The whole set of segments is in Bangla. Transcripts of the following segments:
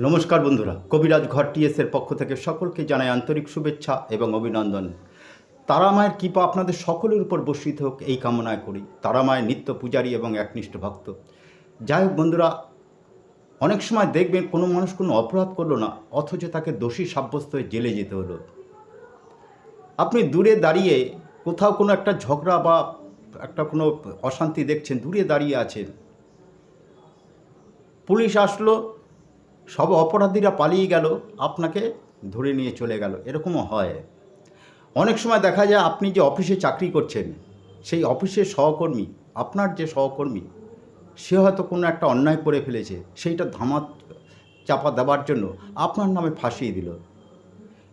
নমস্কার বন্ধুরা, কবিরাজ ঘর টিএসের পক্ষ থেকে সকলকে জানাই আন্তরিক শুভেচ্ছা এবং অভিনন্দন। তারা মায়ের কৃপা আপনাদের সকলের উপর বর্ষিত হোক এই কামনায় করি। তারা মায়ের নিত্য পূজারী এবং একনিষ্ঠ ভক্ত। যাই হোক বন্ধুরা, অনেক সময় দেখবেন কোনো মানুষ কোনো অপরাধ করলো না, অথচ তাকে দোষী সাব্যস্ত হয়ে জেলে যেতে হলো। আপনি দূরে দাঁড়িয়ে কোথাও কোনো একটা ঝগড়া বা একটা কোনো অশান্তি দেখছেন, দূরে দাঁড়িয়ে আছেন, পুলিশ আসলো, সব অপরাধীরা পালিয়ে গেল, আপনাকে ধরে নিয়ে চলে গেল, এরকমও হয়। অনেক সময় দেখা যায় আপনি যে অফিসে চাকরি করছেন, সেই অফিসের সহকর্মী, আপনার যে সহকর্মী, সে হয়তো কোনো একটা অন্যায় করে ফেলেছে, সেইটা ধামা চাপা দেওয়ার জন্য আপনার নামে ফাঁসিয়ে দিল।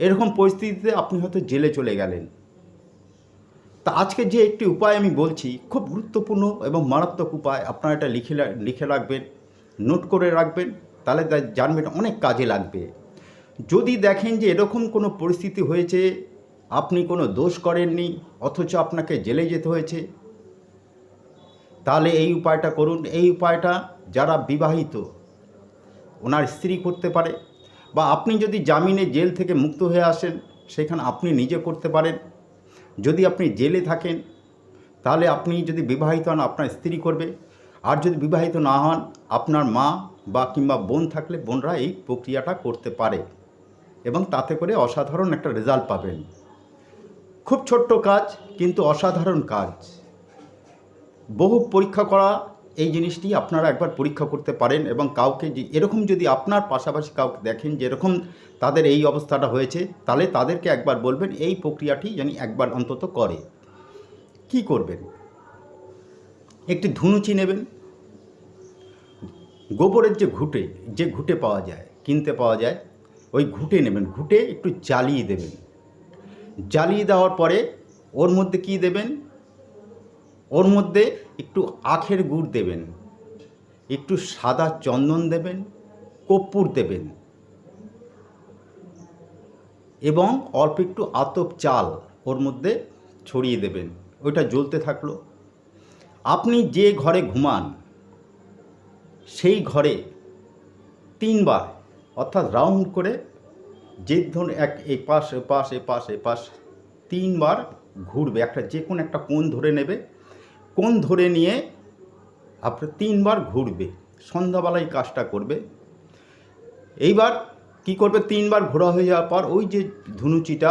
এরকম পরিস্থিতিতে আপনি হয়তো জেলে চলে গেলেন। তা আজকে যে একটি উপায় আমি বলছি, খুব গুরুত্বপূর্ণ এবং মারাত্মক উপায়। আপনারা এটা লিখে রাখবেন, নোট করে রাখবেন, তাহলে জানবেন অনেক কাজে লাগবে। যদি দেখেন যে এরকম কোনো পরিস্থিতি হয়েছে, আপনি কোনো দোষ করেননি অথচ আপনাকে জেলে যেতে হয়েছে, তাহলে এই উপায়টা করুন। এই উপায়টা যারা বিবাহিত, ওনার স্ত্রী করতে পারে, বা আপনি যদি জামিনে জেল থেকে মুক্ত হয়ে আসেন, সেখানে আপনি নিজে করতে পারেন। যদি আপনি জেলে থাকেন, তাহলে আপনি যদি বিবাহিত হন, আপনার স্ত্রী করবে। আর যদি বিবাহিত না হন, আপনার মা বা কিংবা বোন থাকলে বোনরা এই প্রক্রিয়াটা করতে পারে, এবং তাতে করে অসাধারণ একটা রেজাল্ট পাবেন। খুব ছোট্ট কাজ, কিন্তু অসাধারণ কাজ। বহু পরীক্ষা করা এই জিনিসটি আপনারা একবার পরীক্ষা করতে পারেন, এবং কাউকে যে এরকম যদি আপনার পাশাপাশি কাউকে দেখেন যে এরকম তাদের এই অবস্থাটা হয়েছে, তাহলে তাদেরকে একবার বলবেন এই প্রক্রিয়াটি যেন একবার অন্তত করে। কি করবেন? একটি ধুনুচি নেবেন, গোবরের যে ঘুঁটে পাওয়া যায়, কিনতে পাওয়া যায়, ওই ঘুঁটে নেবেন। ঘুঁটে একটু জ্বালিয়ে দেবেন। জ্বালিয়ে দেওয়ার পরে ওর মধ্যে কি দেবেন? ওর মধ্যে একটু আখের গুড় দেবেন, একটু সাদা চন্দন দেবেন, কর্পূর দেবেন, এবং অল্প একটু আতপ চাল ওর মধ্যে ছড়িয়ে দেবেন। ওইটা জ্বলতে থাকলো। আপনি যে ঘরে ঘুমান, সেই ঘরে 3বার, অর্থাৎ রাউন্ড করে, যে ধরুন এপাশ এপাশ এপাশ এপাশ 3বার ঘুরবে। যে কোনো একটা কোণ ধরে নেবে, কোণ ধরে নিয়ে আপনার 3বার ঘুরবে। সন্ধ্যাবেলায় কাজটা করবে। এইবার কি করবে? 3বার ঘোরা হয়ে যাওয়ার পর ওই যে ধুনুচিটা,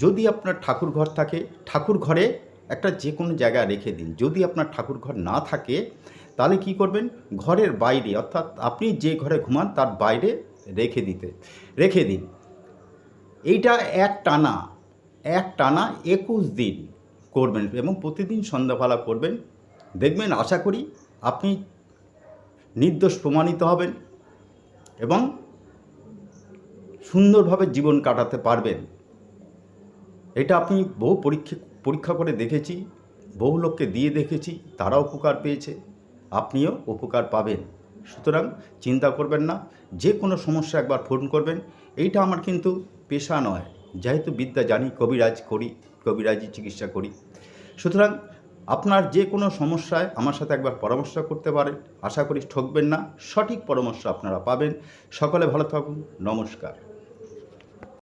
যদি আপনার ঠাকুর ঘর থাকে, ঠাকুর ঘরে একটা যে কোনো জায়গায় রেখে দিন। যদি আপনার ঠাকুর ঘর না থাকে, তাহলে কি করবেন? ঘরের বাইরে, অর্থাৎ আপনি যে ঘরে ঘুমান তার বাইরে রেখে দিন। এইটা এক টানা 21 দিন করবেন, এবং প্রতিদিন সন্ধ্যাবেলা করবেন। দেখবেন, আশা করি আপনি নির্দোষ প্রমাণিত হবেন এবং সুন্দরভাবে জীবন কাটাতে পারবেন। এটা আপনি বহু পরীক্ষা করে দেখেছি, বহু লোককে দিয়ে দেখেছি, তারা উপকার পেয়েছে, আপনিও উপকার পাবেন। সুতরাং চিন্তা করবেন না। যে কোনো সমস্যা একবার ফোন করবেন। এইটা আমার কিন্তু পেশা নয়, যেহেতু বিদ্যা জানি, কবিরাজি চিকিৎসা করি। সুতরাং আপনার যে কোনো সমস্যায় আমার সাথে একবার পরামর্শ করতে পারেন। আশা করি ঠকবেন না, সঠিক পরামর্শ আপনারা পাবেন। সকলে ভালো থাকুন। নমস্কার।